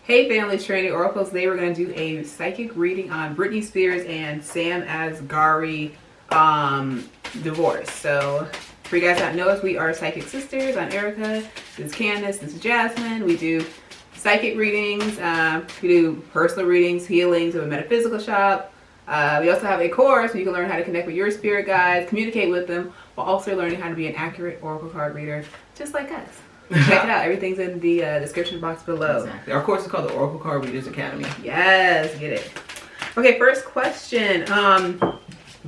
Hey family, it's Trinity Oracles. Today we're going to do a psychic reading on Britney Spears and Sam Asghari divorce. So for you guys that know us, we are psychic sisters. I'm Erica, this is Candace, this is Jasmine. We do psychic readings, we do personal readings, healings, we have a metaphysical shop. We also have a course where you can learn how to connect with your spirit guides, communicate with them, while also learning how to be an accurate oracle card reader, just like us. Check it out. Everything's in the description box below. Exactly. Our course is called the Oracle Card Readers Academy. Yes, get it. Okay, first question.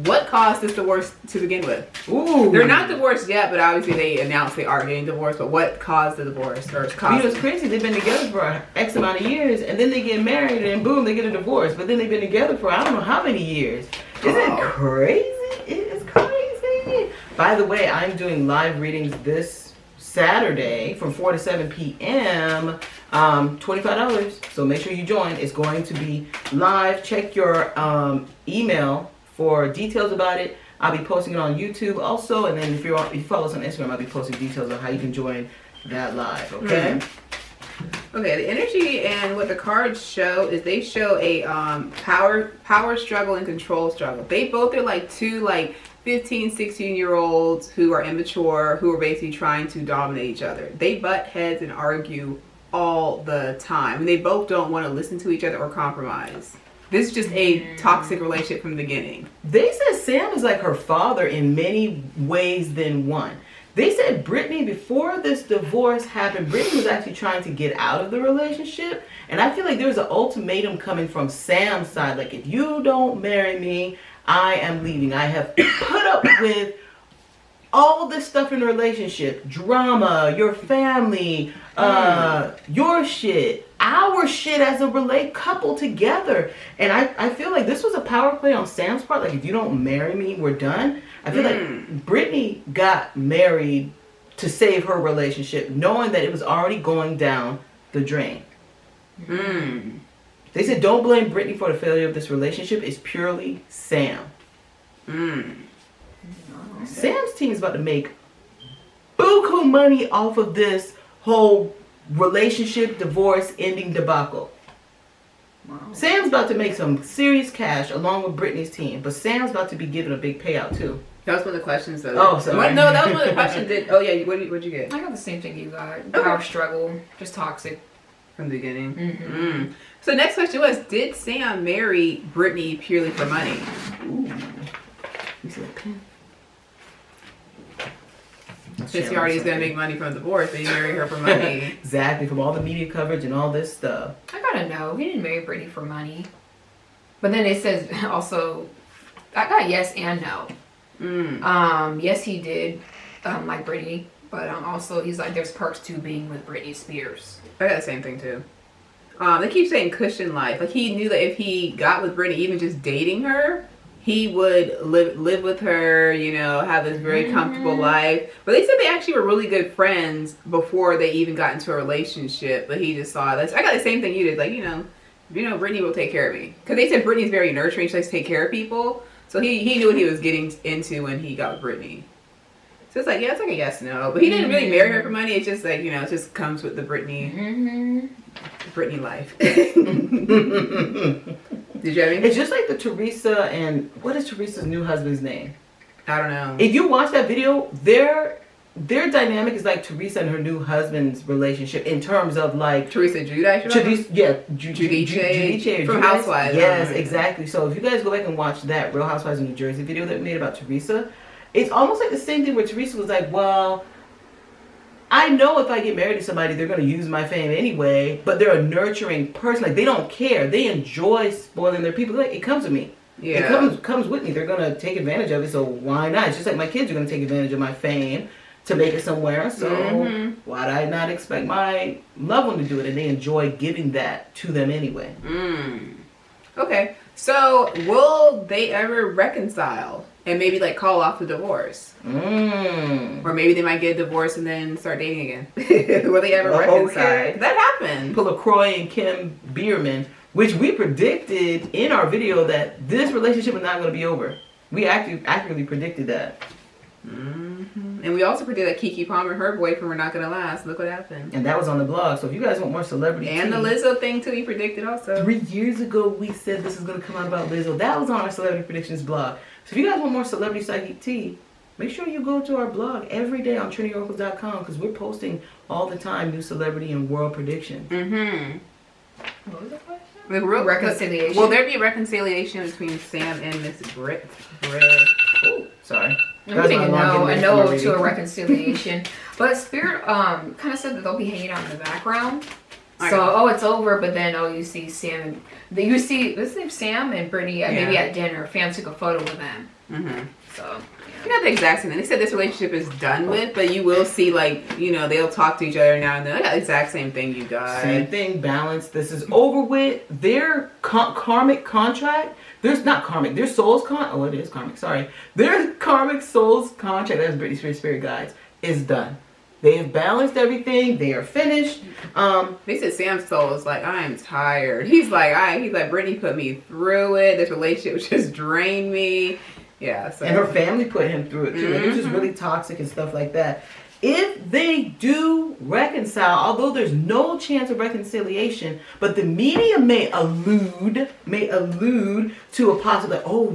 What caused this divorce to begin with? Ooh. They're not divorced yet, but obviously they announced they are getting divorced. But what caused the divorce? Or caused it's crazy. They've been together for X amount of years, and then they get married, and boom, they get a divorce. But then they've been together for I don't know how many years. Isn't it crazy? It is crazy. By the way, I'm doing live readings this Saturday from 4 to 7 p.m. $25. So make sure you join. It's going to be live. Check your email for details about it. I'll be posting it on YouTube also, and then if you follow us on Instagram, I'll be posting details on how you can join that live. Okay. Okay, the energy and what the cards show is they show a power struggle and control struggle. They both are like two 15, 16-year-olds who are immature, who are basically trying to dominate each other. They butt heads and argue all the time. And they both don't want to listen to each other or compromise. This is just a toxic relationship from the beginning. They said Sam is like her father in many ways than one. They said Britney, before this divorce happened, Britney was actually trying to get out of the relationship. And I feel like there's an ultimatum coming from Sam's side. Like, if you don't marry me, I am leaving. I have put up with all this stuff in the relationship. Drama, your family, your shit, our shit as a couple together. And I feel like this was a power play on Sam's part. Like, if you don't marry me, we're done. I feel like Britney got married to save her relationship, knowing that it was already going down the drain. They said, don't blame Britney for the failure of this relationship. It's purely Sam. Sam's team is about to make buku money off of this whole relationship, divorce, ending debacle. Wow. Sam's about to make some serious cash along with Britney's team. But Sam's about to be given a big payout too. That was one of the questions though. Oh, sorry. No, that was one of the questions. Oh yeah, what'd you get? I got the same thing you got. Power struggle. Just toxic. From the beginning. So next question was, did Sam marry Britney purely for money? Ooh. You see that pen? Since he already is going to make money from the divorce, then he married her for money. Exactly, from all the media coverage and all this stuff. I gotta know. He didn't marry Britney for money. But then it says also, I got yes and no. Yes, he did like Britney. But also, he's like, there's perks to being with Britney Spears. I got the same thing too. They keep saying cushion life. Like, he knew that if he got with Britney, even just dating her, he would live with her, you know, have this very comfortable life. But they said they actually were really good friends before they even got into a relationship. But he just saw this. I got the same thing you did. Like, you know, Britney will take care of me. Because they said Britney's very nurturing. She likes to take care of people. So he knew what he was getting into when he got with Britney. So it's like, yeah, it's like a yes, no. But he didn't really marry her for money. It's just like, you know, it just comes with the Britney life. Did you have anything? It's just like the Teresa and, what is Teresa's new husband's name? I don't know. If you watch that video, their dynamic is like Teresa and her new husband's relationship in terms of like Teresa Giudice? Yeah, Giudice from Housewives. Yes, exactly. So if you guys go back and watch that Real Housewives of New Jersey video that we made about Teresa, it's almost like the same thing where Teresa was like, well, I know if I get married to somebody, they're going to use my fame anyway, but they're a nurturing person. Like, they don't care. They enjoy spoiling their people. Like, it comes with me. Yeah. It comes with me. They're going to take advantage of it, so why not? It's just like my kids are going to take advantage of my fame to make it somewhere, so why'd I not expect my loved one to do it? And they enjoy giving that to them anyway. Okay, so will they ever reconcile? And maybe like call off the divorce. Or maybe they might get a divorce and then start dating again. Will they ever reconcile? Okay. That happened. LaCroix and Kim Bierman, which we predicted in our video that this relationship is not going to be over. We accurately predicted that. And we also predicted that Keke Palmer and her boyfriend were not going to last. Look what happened. And that was on the blog. So if you guys want more celebrity and tea, the Lizzo thing too, we predicted also. 3 years ago we said this is going to come out about Lizzo. That was on our celebrity predictions blog. So if you guys want more celebrity psychic tea, make sure you go to our blog every day on TrinityOracles.com because we're posting all the time new celebrity and world predictions. What was the question? The real Reconciliation. Will there be a reconciliation between Sam and Miss Brit? Oh, sorry. I'm That's getting my alarm a getting no ready. to a reconciliation. But Spirit kind of said that they'll be hanging out in the background. So, it's over, but then, you see Sam and... You see, let's say Sam and Brittany maybe at dinner. Fam took a photo with them. So... Not the exact same thing. They said this relationship is done with, but you will see, like, you know, they'll talk to each other now and then. Like, the exact same thing, you guys. Same thing, balance. This is over with. Their karmic contract, there's not karmic, their soul's it is karmic, sorry. Their karmic soul's contract, that's Britney Spears Spirit Guides, is done. They have balanced everything. They are finished. They said Sam's soul is like, I am tired. He's like, Britney put me through it. This relationship just drained me. Yeah, so. And her family put him through it too. It was just really toxic and stuff like that. If they do reconcile, although there's no chance of reconciliation, but the media may allude to a possible,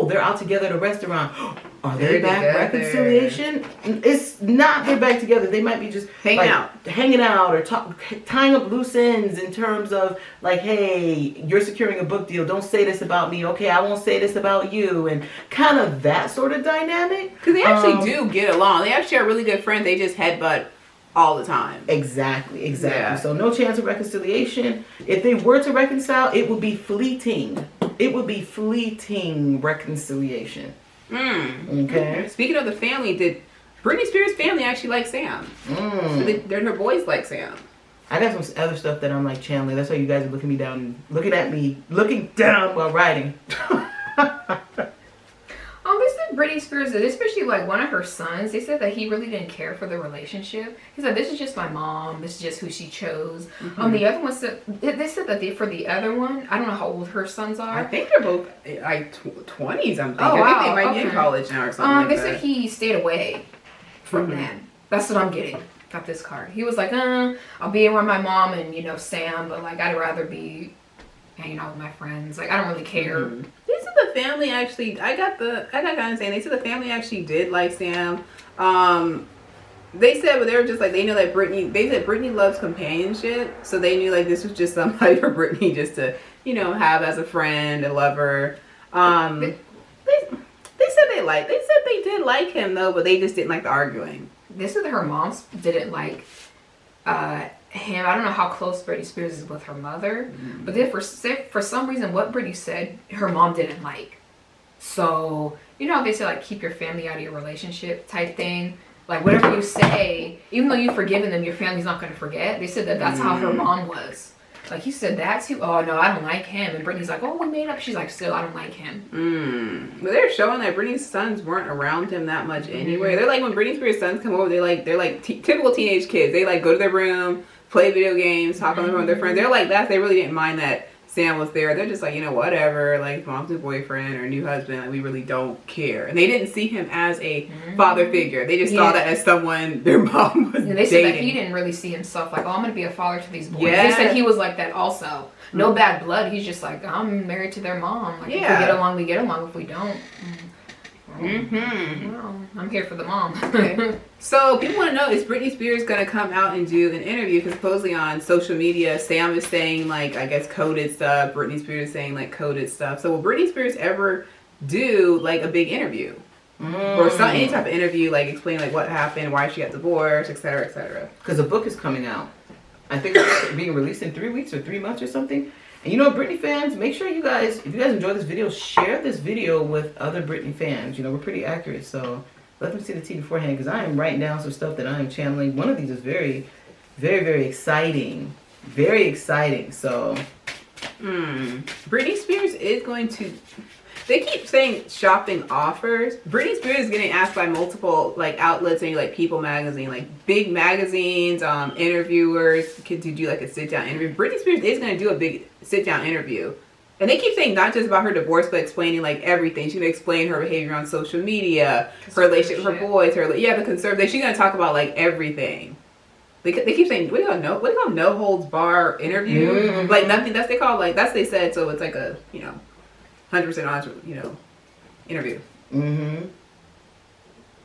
they're out together at a restaurant. Are they They're back? together. Reconciliation? It's not they're back together. They might be just hanging out or tying up loose ends in terms of like, hey, you're securing a book deal. Don't say this about me. Okay, I won't say this about you. And kind of that sort of dynamic. Because they actually do get along. They actually are really good friends. They just headbutt all the time. Exactly. Yeah. So no chance of reconciliation. If they were to reconcile, it would be fleeting. It would be fleeting reconciliation. Okay. Speaking of the family, did Britney Spears' family actually like Sam? So they're her boys like Sam. I got some other stuff that I'm like channeling. That's why you guys are looking down while writing. They said Britney Spears, especially like one of her sons, they said that he really didn't care for the relationship. He said, this is just my mom. This is just who she chose. The other one said, they said that for the other one, I don't know how old her sons are. I think they're both like 20s, I'm thinking. Oh, wow. I think they might be in college now or something They like said that. he stayed away from them. That's what I'm getting. Got this card. He was like, I'll be around my mom and, Sam, but like, I'd rather be hanging out with my friends. Like, I don't really care. They said the family actually, I got kind of saying, they said the family actually did like Sam. They said, but they were just like, they know that Britney loves companionship. So they knew like this was just somebody for Britney just to, have as a friend, a lover. They said they did like him though, but they just didn't like the arguing. They said that her mom didn't like him. I don't know how close Britney Spears is with her mother, but then for some reason, what Britney said, her mom didn't like. So, they say like keep your family out of your relationship type thing. Like whatever you say, even though you've forgiven them, your family's not going to forget. They said that that's how her mom was. Like, you said that too? Oh, no, I don't like him. And Britney's like, oh, we made up. She's like, still, I don't like him. But they're showing that Britney's sons weren't around him that much anyway. They're like, when Britney Spears' sons come over, they're like typical teenage kids. They like go to their room, play video games, talk on the phone with their friends. They're like that. They really didn't mind that Sam was there. They're just like, whatever. Like, mom's new boyfriend or new husband. Like, we really don't care. And they didn't see him as a father figure. They just saw that as someone their mom was And they dating. said that he didn't really see himself like, oh, I'm going to be a father to these boys. Yeah. They said he was like that also. No bad blood. He's just like, I'm married to their mom. Like, if we get along, we get along. If we don't, well, I'm here for the mom. Okay. So people want to know, is Britney Spears going to come out and do an interview? Because supposedly on social media, Sam is saying like, I guess coded stuff. Britney Spears is saying like coded stuff. So will Britney Spears ever do like a big interview? Or any type of interview, like explain like what happened, why she got divorced, etc., etc. Because a book is coming out. I think it's being released in 3 weeks or 3 months or something. And Britney fans, make sure if you guys enjoy this video, share this video with other Britney fans. We're pretty accurate, so let them see the tea beforehand, because I am writing down some stuff that I am channeling. One of these is very, very, very exciting. Very exciting, so. Britney Spears is going to... They keep saying shopping offers. Britney Spears is getting asked by multiple like outlets, and like People Magazine, like big magazines, interviewers to do like a sit down interview. Britney Spears is going to do a big sit down interview And they keep saying not just about her divorce, but explaining like everything. She's gonna explain her behavior on social media, her relationship with her boys, the conservative. She's gonna talk about like everything. They keep saying, what do you call no holds bar interview? Mm-hmm. Like nothing. That's they call like that's they said. So it's like a 100% honest interview. Mm-hmm.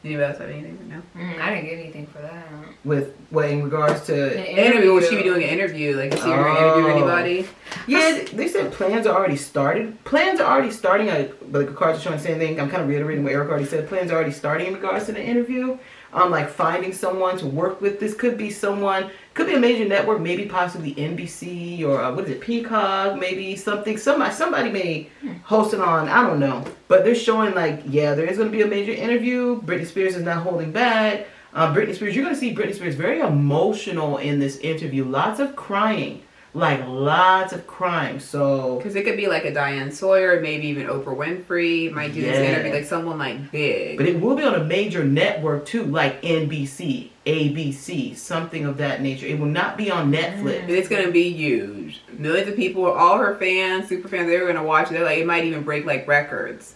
Anybody else have anything right now? I didn't get anything for that. With what in regards to interview? Will she be doing an interview? Like, is she going to interview anybody? Yeah, they said plans are already started. Plans are already starting. But the cards are showing the same thing. I'm kind of reiterating what Eric already said. Plans are already starting in regards to the interview. Like finding someone to work with. This could be someone, could be a major network, maybe possibly NBC or Peacock, maybe something. Somebody may host it on, I don't know. But they're showing like, yeah, there is going to be a major interview. Britney Spears is not holding back. Britney Spears, you're going to see Britney Spears very emotional in this interview. Lots of crying. Like lots of crime. So because it could be like a Diane Sawyer, maybe even Oprah Winfrey might do this interview, like someone like big. But it will be on a major network too, like NBC, ABC, something of that nature. It will not be on Netflix. It's gonna be huge. Millions of people, all her fans, super fans, they're gonna watch it. Like it might even break like records.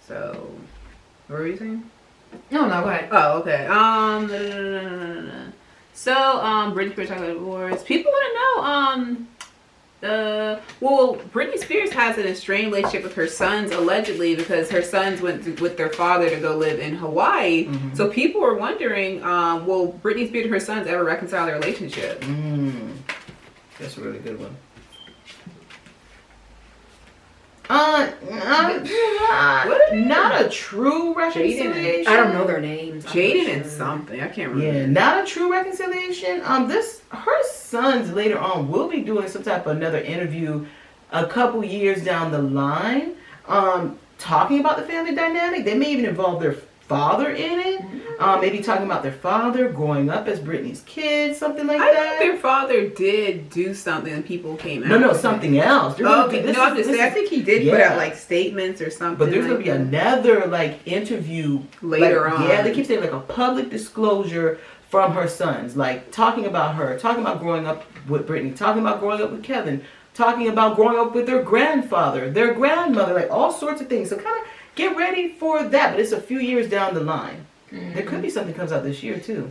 So, what were you saying? No, go ahead. Oh, okay. So, Britney Spears talking about divorce. People want to know, well, Britney Spears has an estranged relationship with her sons, allegedly, because her sons went with their father to go live in Hawaii. Mm-hmm. So people were wondering, will Britney Spears and her sons ever reconcile their relationship? That's a really good one. Not a true reconciliation. I don't know their names. Jaden and something. I can't remember. Yeah, not a true reconciliation. Her sons later on will be doing some type of another interview a couple years down the line, talking about the family dynamic. They may even involve their father in it. Maybe talking about their father growing up as Britney's kid, something like that. I think their father did do something and people came out. No, something else. I think he did put out like statements or something. But there's going to be another like interview later on. Yeah, they keep saying like a public disclosure from her sons, like talking about her, talking about growing up with Britney, talking about growing up with Kevin, talking about growing up with their grandfather, their grandmother, like all sorts of things. So kind of get ready for that, but it's a few years down the line. There could be something comes out this year too.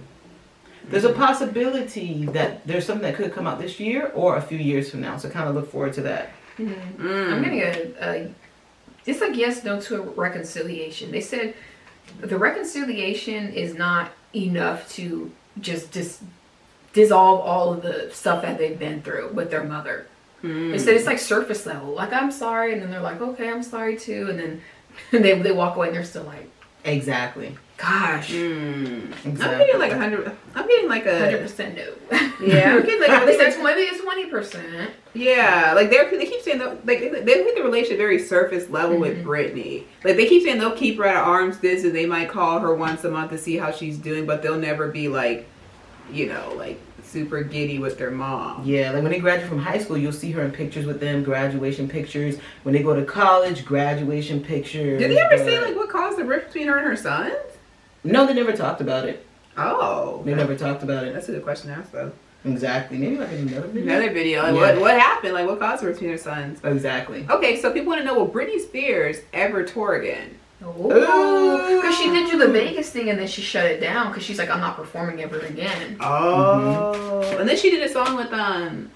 There's a possibility that there's something that could come out this year or a few years from now. So kind of look forward to that. I'm getting it's like yes, no to a reconciliation. They said the reconciliation is not enough to just dissolve all of the stuff that they've been through with their mother. They said it's like surface level. Like, I'm sorry, and then they're like, okay, I'm sorry too, and then they walk away and they're still like, exactly. Gosh. Exactly. I'm getting like 100. I'm getting like a 100% no. Yeah, I'm getting like they said maybe it's 20%. Yeah, like they keep saying that, like they think the relationship very surface level with Britney. Like they keep saying they'll keep her at arm's distance. They might call her once a month to see how she's doing, but they'll never be like, like super giddy with their mom. Yeah, like when they graduate from high school, you'll see her in pictures with them, graduation pictures. When they go to college, graduation pictures. Did they ever say like what caused the rift between her and her sons? No, they never talked about it. Oh. They never talked about it. That's a good question to ask though. Exactly. Maybe like another video. Another video. Like what happened? Like what caused the rift between her sons? Exactly. Okay, so people want to know, will Britney Spears ever tour again? Oh, because she did do the Vegas thing and then she shut it down because she's like, I'm not performing ever again. Oh, and then she did a song with Elton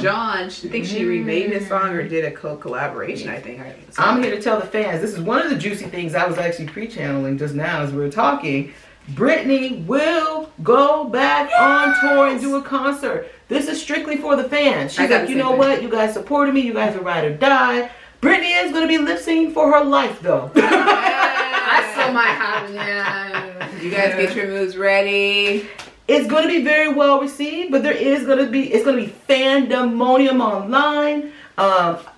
John. I think she remade this song or did a collaboration. I think. I'm here to tell the fans. This is one of the juicy things I was actually pre-channeling just now as we were talking. Britney will go back on tour and do a concert. This is strictly for the fans. She's like, you know what? You guys supported me. You guys are ride or die. Britney is going to be lip syncing for her life, though. I still might have, You guys get your moves ready. It's going to be very well received, but it's going to be fandemonium online.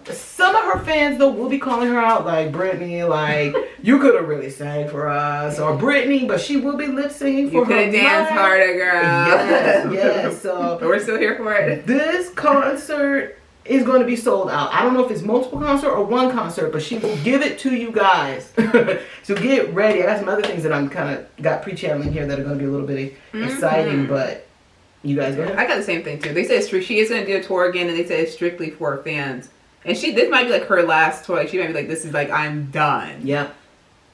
Some of her fans, though, will be calling her out, like, Britney, like, you could have really sang for us, or Britney, but she will be lip syncing for her life. You could have danced harder, girl. Yes. So but we're still here for it. This concert is going to be sold out. I don't know if it's multiple concert or one concert, but she will give it to you guys. So get ready. I got some other things that I'm kind of got pre-channeling here that are going to be a little bit exciting, but you guys go ahead. I got the same thing too. They said she is going to do a tour again, and they said it's strictly for fans. And this might be like her last tour. Like, she might be like, this is like, I'm done. Yep.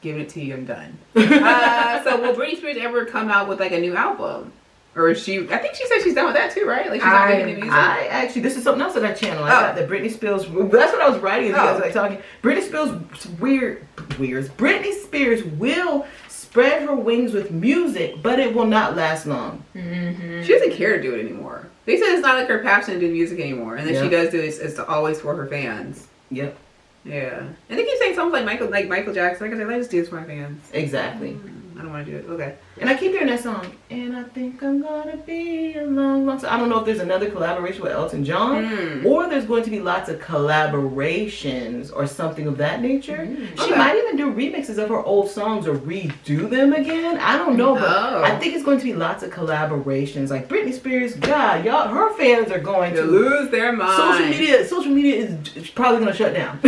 Giving it to you, I'm done. So will Britney Spears ever come out with like a new album? Or is she, I think she said she's done with that too, right? Like she's not making any music. I actually, this is something else on that channel. I got that Britney Spears, that's what I was writing as you guys were like talking. Britney Spears, Britney Spears will spread her wings with music, but it will not last long. Mm-hmm. She doesn't care to do it anymore. They said it's not like her passion to do music anymore. And then she does do it, it's always for her fans. Yep. Yeah. And they keep saying something like Michael Jackson. Like I said, I just do this for my fans. Exactly. I don't want to do it. Okay. And I keep hearing that song. And I think I'm gonna be a long, long time. I don't know if there's another collaboration with Elton John, or there's going to be lots of collaborations or something of that nature. She might even do remixes of her old songs or redo them again. I don't know, but I think it's going to be lots of collaborations. Like Britney Spears, God, y'all, her fans are going to lose their mind. Social media is probably going to shut down.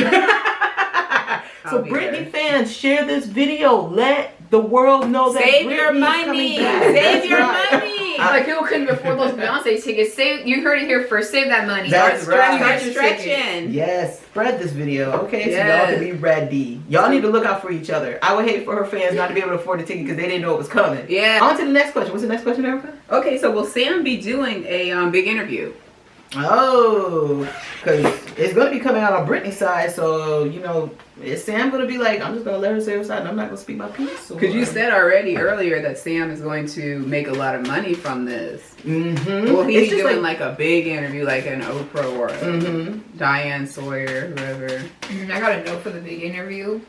So Britney fans, share this video. Let the world know that Save your money. Save your money. Like people couldn't afford those Beyonce tickets. You heard it here first. Save that money. That's right. Stretching. Yes, spread this video, okay? So y'all can be ready. Y'all need to look out for each other. I would hate for her fans not to be able to afford the ticket because they didn't know it was coming. Yeah. On to the next question. What's the next question, Erica? Okay, so will Sam be doing a big interview? Oh, because it's going to be coming out on Britney's side, so, you know, is Sam going to be like, I'm just going to let her say her side and I'm not going to speak my piece? Because you said earlier that Sam is going to make a lot of money from this. Mm-hmm. Will he be doing like a big interview like an Oprah or Diane Sawyer, whoever? I got a note for the big interview.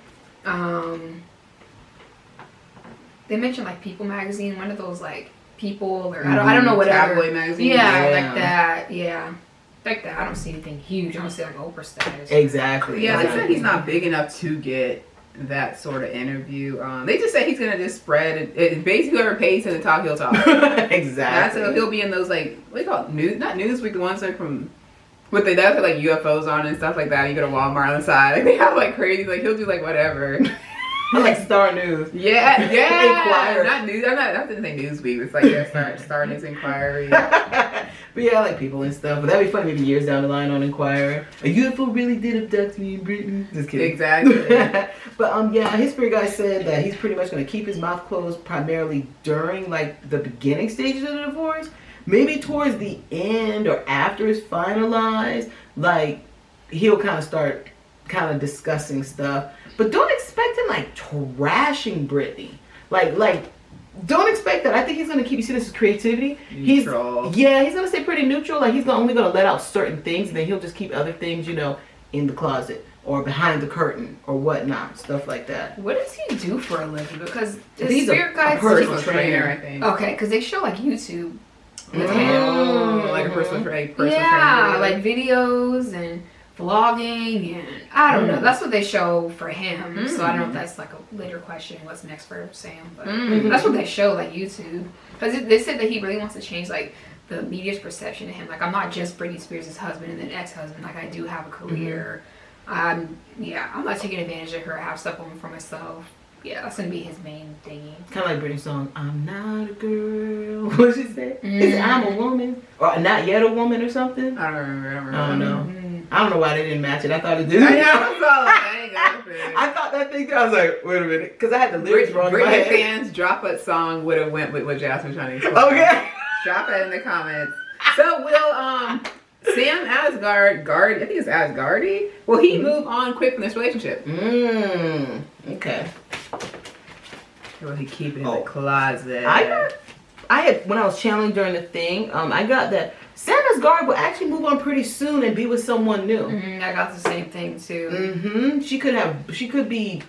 They mentioned like People magazine, one of those like People or I don't know whatever. Tabloid magazine. Yeah, like that. Yeah. Like that. I don't see anything huge. I don't see like Oprah status. Exactly. Yeah, they said he's not big enough to get that sort of interview. They just say he's gonna just spread it. Basically, whoever pays him to talk, he'll talk. Exactly. So he'll be in those like what do you call it? Not Newsweek, the ones that are from what they have like UFOs on and stuff like that. You go to Walmart on the side, like they have like crazy. Like he'll do like whatever. I like Star News. Yeah. Inquirer. Not news. I'm not gonna say Newsweek. It's like Star News Inquiry. But yeah, I like People and stuff. But that'd be funny maybe years down the line on Inquirer. A UFO really did abduct me in Britain. Just kidding. Exactly. But yeah, his spirit guy said that he's pretty much gonna keep his mouth closed primarily during like the beginning stages of the divorce. Maybe towards the end or after it's finalized, like he'll kind of start kind of discussing stuff. But don't expect him like trashing Britney. Like don't expect that. I think he's gonna keep. You see, this is creativity. Neutral. He's gonna stay pretty neutral. Like he's only gonna let out certain things, and then he'll just keep other things, you know, in the closet or behind the curtain or whatnot, stuff like that. What does he do for a living? Because he's spirit guide a personal trainer, I think. Okay, because they show like YouTube with him, like a personal trainer. Yeah, like videos and vlogging and I don't know. That's what they show for him. So I don't know if that's like a later question. What's next for Sam? But that's what they show, like YouTube. Because they said that he really wants to change like the media's perception of him. Like I'm not just Britney Spears' husband and then ex-husband. Like I do have a career. I'm not taking advantage of her. I have stuff going for myself. Yeah, that's gonna be his main thingy. Kind of like Britney's song, I'm not a girl. What did she say? Is it I'm a woman? Or not yet a woman or something? I don't remember. I don't know. I don't know why they didn't match it. I thought it did. I thought that thing. I was like, wait a minute, because I had the lyrics wrong. Britney fans, drop what song would have went with what Jasmine's trying to explain. Okay. Drop that in the comments. So will Sam Asghari, I think it's Asghari, will he move on quick from this relationship? Okay. Or will he keep it in the closet? I had when I was channeling during the thing, I got that Sam Asghari will actually move on pretty soon and be with someone new. I got the same thing too. She could be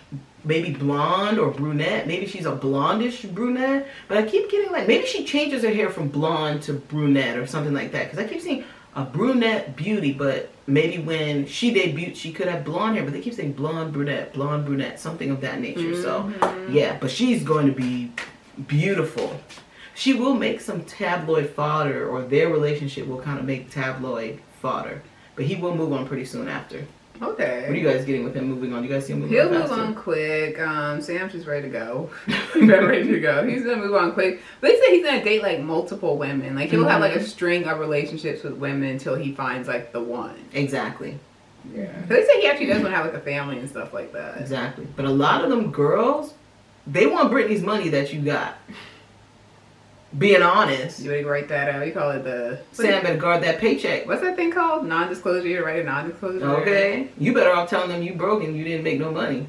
maybe blonde or brunette. Maybe she's a blondish brunette. But I keep getting like maybe she changes her hair from blonde to brunette or something like that. Because I keep seeing a brunette beauty, but maybe when she debuted, she could have blonde hair. But they keep saying blonde, brunette, something of that nature. So yeah, but she's going to be beautiful. She will make some tabloid fodder, or their relationship will kind of make tabloid fodder. But he will move on pretty soon after. Okay. What are you guys getting with him moving on? You guys see him moving on? He'll move on quick. Sam's just ready to go. He's ready to go. He's gonna move on quick. But they say he's gonna date like multiple women. Like he'll have like a string of relationships with women until he finds like the one. Exactly. Yeah. They say he actually does want to have like a family and stuff like that. Exactly. But a lot of them girls, they want Britney's money that you got. Being honest. You would write that out. You call it the... Sam better guard that paycheck. What's that thing called? Non-disclosure. You write a non-disclosure. Okay. You better off telling them you broke and you didn't make no money.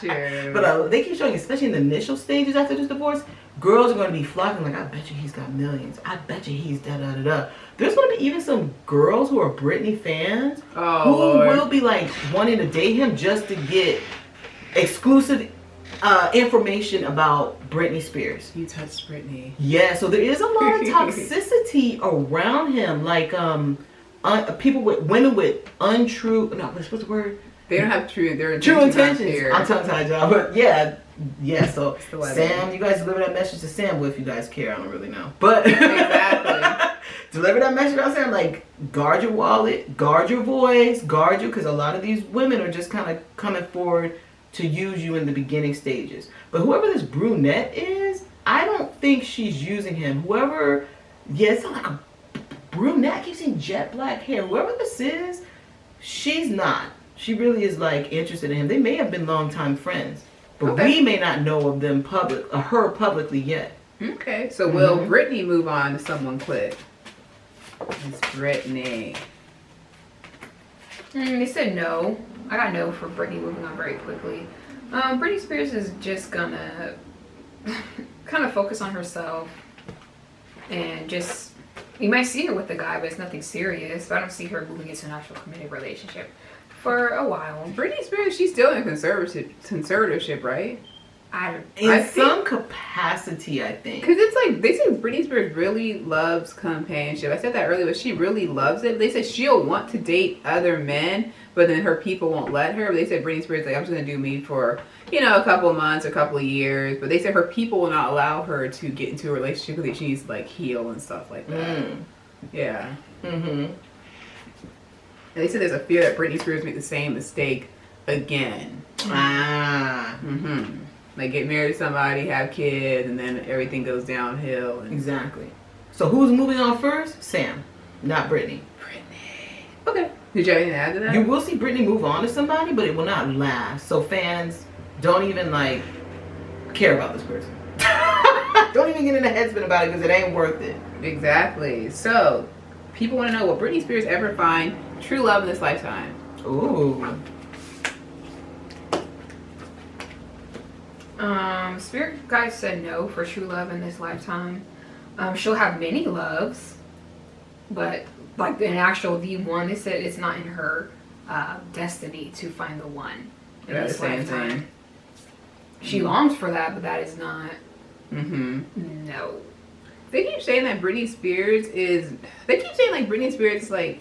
Sure. But they keep showing, especially in the initial stages after this divorce, girls are going to be flocking like, I bet you he's got millions. I bet you he's da-da-da-da. There's going to be even some girls who are Britney fans who will be like wanting to date him just to get exclusive information about Britney Spears. You touched Britney. Yeah, so there is a lot of toxicity around him. Like people with women with untrue, no, what's the word? They don't have true intentions. I'm tongue-tied, y'all, but yeah. So Sam, you guys deliver that message to Sam. Well, if you guys care, I don't really know, but exactly. Deliver that message out, Sam. Like, guard your wallet, guard your voice, guard you, because a lot of these women are just kind of coming forward to use you in the beginning stages. But whoever this brunette is, I don't think she's using him. Whoever, it's not like a brunette. I keep seeing jet black hair. Whoever this is, she's not. She really is like interested in him. They may have been longtime friends, but we may not know of them her publicly yet. Okay, so will Britney move on to someone quick? It's Britney. They said no. I got no for Britney moving on very quickly. Britney Spears is just gonna kind of focus on herself and just, you might see her with the guy, but it's nothing serious. But I don't see her moving into an actual committed relationship for a while. Britney Spears, she's still in conservatorship, right? In some capacity, I think. Because it's like, they say Britney Spears really loves companionship. I said that earlier, but she really loves it. They said she'll want to date other men, but then her people won't let her. But they said Britney Spears, like, I'm just going to do me for, a couple of months, a couple of years. But they said her people will not allow her to get into a relationship because she needs to, like, heal and stuff like that. Yeah. And they said there's a fear that Britney Spears make the same mistake again. Like, get married to somebody, have kids, and then everything goes downhill. Exactly. So who's moving on first? Sam, not Britney. Okay. Did you have anything to add to that? You will see Britney move on to somebody, but it will not last. So fans, don't even, like, care about this person. Don't even get in a headspin about it because it ain't worth it. Exactly. So, people want to know, will Britney Spears ever find true love in this lifetime? Ooh. Spirit guide said no for true love in this lifetime. She'll have many loves, but like an actual the one, they said it's not in her destiny to find the one in this lifetime. She longs for that, but that is not. No. They keep saying that Britney Spears is. They keep saying like Britney Spears is like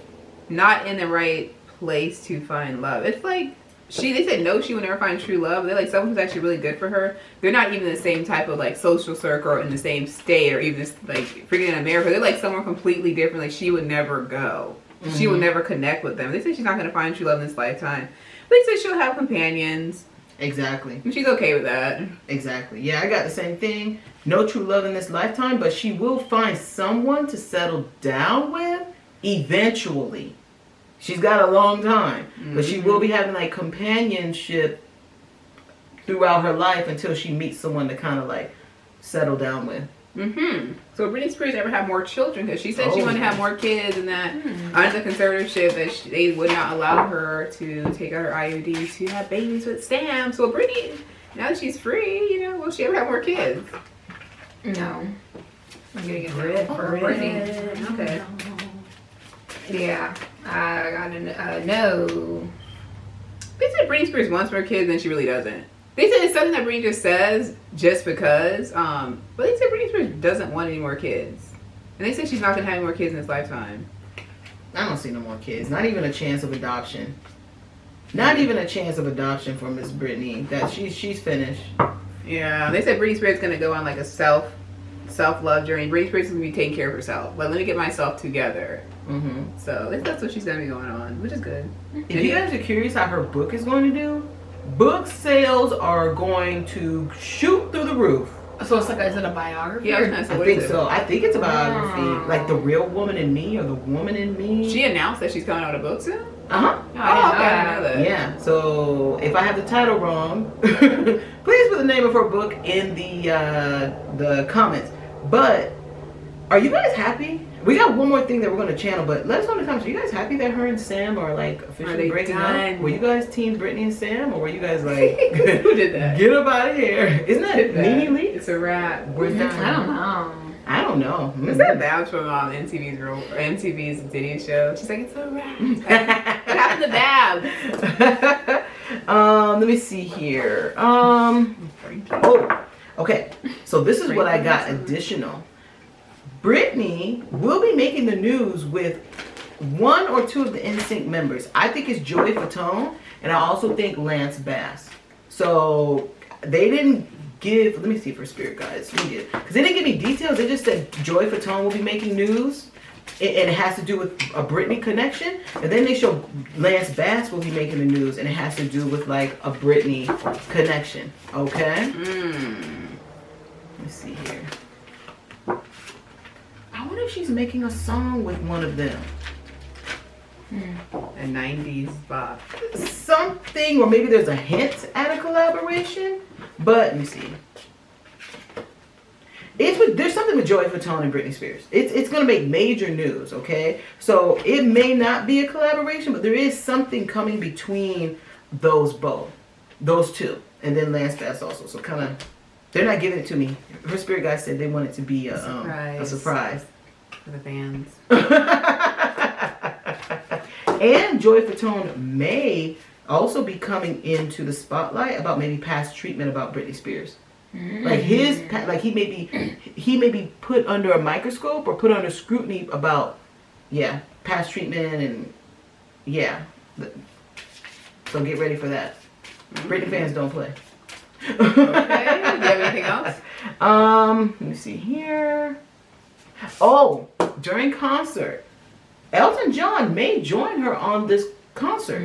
not in the right place to find love. It's like. They said no, she would never find true love. They're like someone who's actually really good for her. They're not even in the same type of like social circle or in the same state or even just like freaking in America. They're like somewhere completely different. Like she would never go. She would never connect with them. They say she's not going to find true love in this lifetime. But they say she'll have companions. Exactly. And she's okay with that. Exactly. Yeah, I got the same thing. No true love in this lifetime, but she will find someone to settle down with eventually. She's got a long time, but she will be having like companionship throughout her life until she meets someone to kind of like settle down with. So Britney Spears ever have more children? Because she said she wanted to have more kids, and that under the conservatorship that they would not allow her to take out her IUD to have babies with Sam. So Britney, now that she's free, will she ever have more kids? No. I'm gonna get rid for Britney. Okay. Yeah, I got a no. They said Britney Spears wants more kids, and she really doesn't. They said it's something that Britney just says just because. But they said Britney Spears doesn't want any more kids, and they said she's not gonna have any more kids in this lifetime. I don't see no more kids. Not even a chance of adoption. Not even a chance of adoption for Miss Britney. That she's finished. Yeah, they said Britney Spears is gonna go on like a self-love journey. Britney Spears is gonna be taking care of herself. Like, let me get myself together. So that's what she's gonna be going on, which is good. If you guys are curious how her book is going to do, book sales are going to shoot through the roof. So it's like, is it a biography? Yeah, I was gonna say, I what think is it? so. I think it's a biography, Oh. like The Real Woman in Me or The Woman in Me. She announced that she's coming out with a book soon? Uh huh. Oh, I didn't know that. Yeah. So if I have the title wrong, please put the name of her book in the comments. But are you guys happy? We got one more thing that we're going to channel, but let us know in the comments. Are you guys happy that her and Sam are like officially they breaking done? up? Were you guys team Britney and Sam, or were you guys like, Who did that? get up out of here? Isn't that Nene Lee? It's a wrap. Where's that I don't know. I don't know. Is that Babs from MTV's Diddy show? She's like, it's a wrap. What happened to Babs? Let me see here. Oh, okay. So this is what I got additional. Britney will be making the news with one or two of the NSYNC members. I think it's Joey Fatone, and I also think Lance Bass. So they didn't give, let me see for Spirit Guides, because they didn't give me details. They just said Joey Fatone will be making news, and it has to do with a Britney connection. And then they show Lance Bass will be making the news, and it has to do with like a Britney connection. Okay? Let me see here. I wonder if she's making a song with one of them. A 90s bop. Something, or maybe there's a hint at a collaboration. But let me see. There's something with Joey Fatone and Britney Spears. It's gonna make major news, okay? So it may not be a collaboration, but there is something coming between those two, and then Lance Bass also. So kind of, they're not giving it to me. Her Spirit guy said they want it to be a surprise For the fans. And Joey Fatone may also be coming into the spotlight about maybe past treatment about Britney Spears. Like he may be put under a microscope or put under scrutiny about past treatment and so get ready for that. Britney fans don't play. Okay. Do you have anything else? Let me see here. Oh, during concert, Elton John may join her on this concert.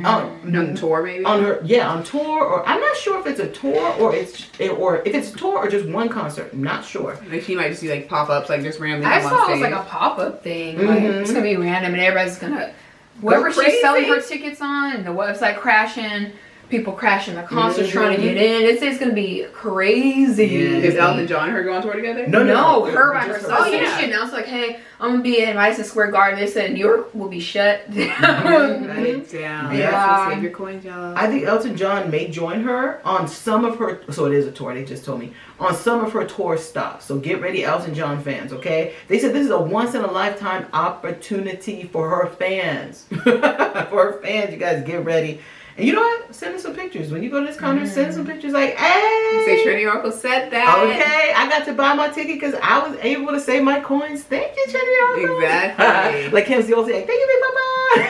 On tour, maybe? On tour, or I'm not sure if it's a tour or if it's a tour or just one concert. I'm not sure. Like she might just see like pop-ups, like just randomly I come saw on it was stage. like a pop-up thing. Like, it's gonna be random, and everybody's gonna whoever she's crazy. selling her tickets on, the website crashing, people crashing the concert trying to get in. It's gonna be crazy. Yeah. Is Elton John and her going tour together? No, her by just herself. her. As soon as she announced, like, hey, I'm gonna be in Madison Square Garden, they said New York will be shut. Write it down. Yeah. Save your coins, y'all. I think Elton John may join her on some of her. So it is a tour. They just told me on some of her tour stops. So get ready, Elton John fans. Okay, they said this is a once in a lifetime opportunity for her fans. For her fans, you guys get ready. And you know what? Send us some pictures. When you go to this concert, send some pictures like, hey! Say Trinity Oracles said that. Okay, I got to buy my ticket because I was able to save my coins. Thank you, Trinity Oracles. Exactly. Like Kim Steele saying, thank you, Big Papa. Oh,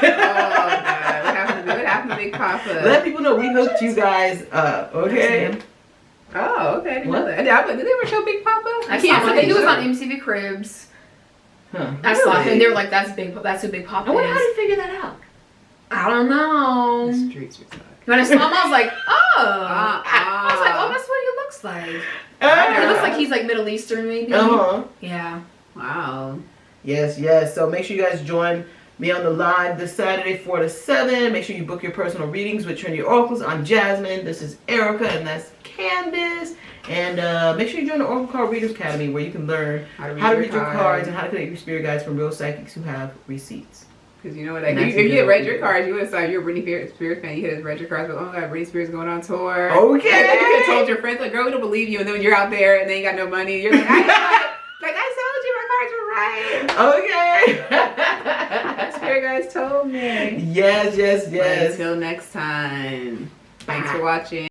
God. What happened to Big Papa? Let people know we hooked you guys up, okay? Oh, okay. I didn't What? know that. Did they ever show Big Papa? I think he was on MTV Cribs. Huh. I saw him, and they were like, that's who Big Papa I wonder how is. they figure that out. I don't know. The streets were stuck. When I saw him, I was like, oh. Uh-uh. I was like, oh, that's what he looks like. It looks like he's like Middle Eastern, maybe. Yeah. Wow. Yes. So make sure you guys join me on the live this Saturday, 4 to 7. Make sure you book your personal readings with Trinity Oracles. I'm Jasmine. This is Erica, and that's Candace. And make sure you join the Oracle Card Readers Academy, where you can learn how to read your cards and how to connect your spirit guides from real psychics who have receipts. Because you know what? Like, if you had read your cards, you would have thought you're a Britney Spears fan. You had read your cards, but oh my God, Britney Spears going on tour. Okay. Like, you could have told your friends, like, girl, we don't believe you. And then when you're out there and then you got no money, you're like, I told you my cards were right. Okay. Spirit guys told me. Yes. Until next time. Thanks for watching.